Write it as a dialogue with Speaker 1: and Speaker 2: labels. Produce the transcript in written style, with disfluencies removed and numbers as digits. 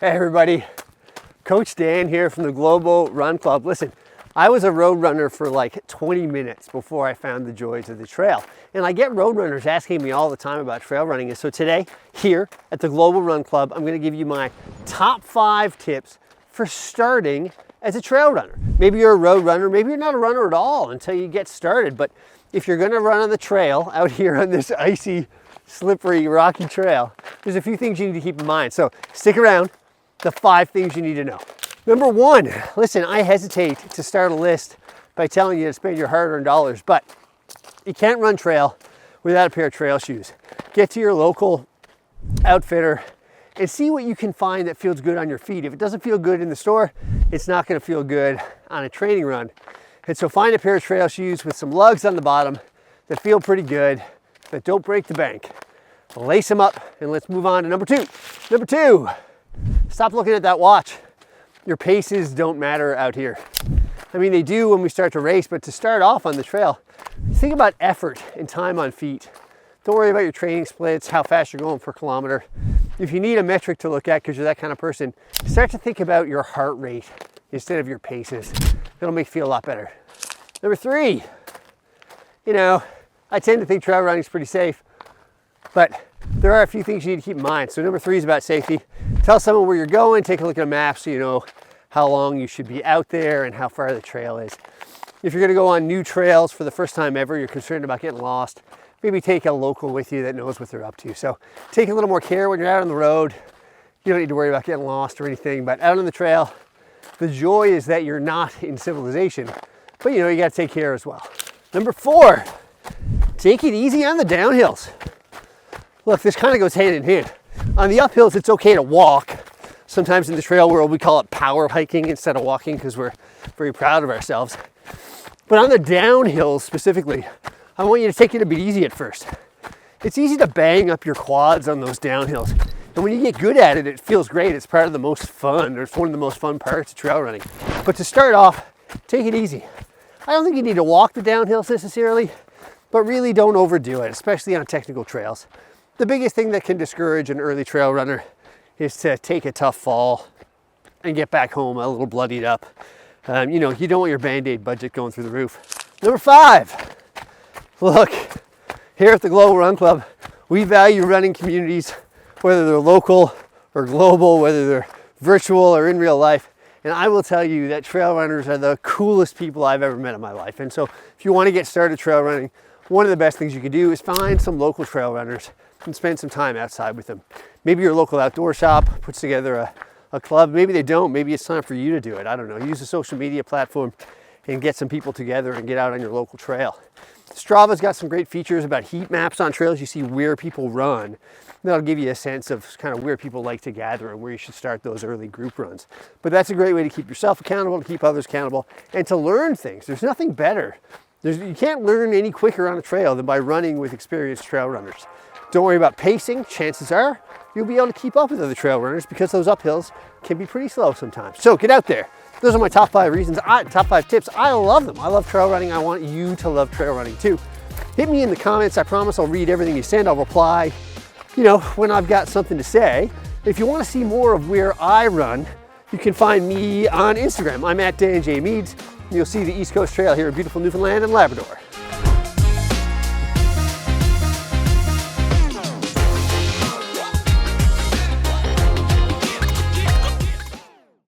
Speaker 1: Hey everybody, Coach Dan here from the Global Run Club. Listen, I was a road runner for like 20 minutes before I found the joys of the trail. And I get road runners asking me all the time about trail running. And so today, here at the Global Run Club, I'm gonna give you my top 5 tips for starting as a trail runner. Maybe you're a road runner, maybe you're not a runner at all until you get started. But if you're gonna run on the trail out here on this icy, slippery, rocky trail, there's a few things you need to keep in mind. So stick around. The 5 things you need to know. Number 1, listen, I hesitate to start a list by telling you to spend your hard-earned dollars, but you can't run trail without a pair of trail shoes. Get to your local outfitter and see what you can find that feels good on your feet. If it doesn't feel good in the store, it's not gonna feel good on a training run. And so find a pair of trail shoes with some lugs on the bottom that feel pretty good, that don't break the bank. Lace them up and let's move on to number 2. Number 2. Stop looking at that watch. Your paces don't matter out here. I mean, they do when we start to race, but to start off on the trail, think about effort and time on feet. Don't worry about your training splits, how fast you're going per kilometer. If you need a metric to look at because you're that kind of person, start to think about your heart rate instead of your paces. It'll make you feel a lot better. Number 3, you know, I tend to think trail running is pretty safe, but there are a few things you need to keep in mind. So number 3 is about safety. Tell someone where you're going, take a look at a map so you know how long you should be out there and how far the trail is. If you're gonna go on new trails for the first time ever, you're concerned about getting lost, maybe take a local with you that knows what they're up to. So take a little more care when you're out on the road. You don't need to worry about getting lost or anything, but out on the trail, the joy is that you're not in civilization, but you know, you gotta take care as well. Number 4, take it easy on the downhills. Look, this kind of goes hand in hand. On the uphills, it's okay to walk. Sometimes in the trail world, we call it power hiking instead of walking because we're very proud of ourselves. But on the downhills specifically, I want you to take it a bit easy at first. It's easy to bang up your quads on those downhills. And when you get good at it, it feels great. It's part of the most fun, or it's one of the most fun parts of trail running. But to start off, take it easy. I don't think you need to walk the downhills necessarily, but really don't overdo it, especially on technical trails. The biggest thing that can discourage an early trail runner is to take a tough fall and get back home a little bloodied up. You know, you don't want your Band-Aid budget going through the roof. Number 5, look, here at the Global Run Club, we value running communities, whether they're local or global, whether they're virtual or in real life. And I will tell you that trail runners are the coolest people I've ever met in my life. And so if you want to get started trail running, one of the best things you can do is find some local trail runners and spend some time outside with them. Maybe your local outdoor shop puts together a club. Maybe they don't. Maybe it's time for you to do it. I don't know. Use a social media platform and get some people together and get out on your local trail. Strava's got some great features about heat maps on trails. You see where people run. That'll give you a sense of kind of where people like to gather and where you should start those early group runs. But that's a great way to keep yourself accountable, to keep others accountable, and to learn things. There's nothing better. You can't learn any quicker on a trail than by running with experienced trail runners. Don't worry about pacing. Chances are you'll be able to keep up with other trail runners because those uphills can be pretty slow sometimes. So get out there. Those are my top 5 reasons, top 5 tips. I love them. I love trail running. I want you to love trail running too. Hit me in the comments. I promise I'll read everything you send. I'll reply, you know, when I've got something to say. If you want to see more of where I run, you can find me on Instagram. I'm at Dan Meades. You'll see the East Coast Trail here in beautiful Newfoundland and Labrador.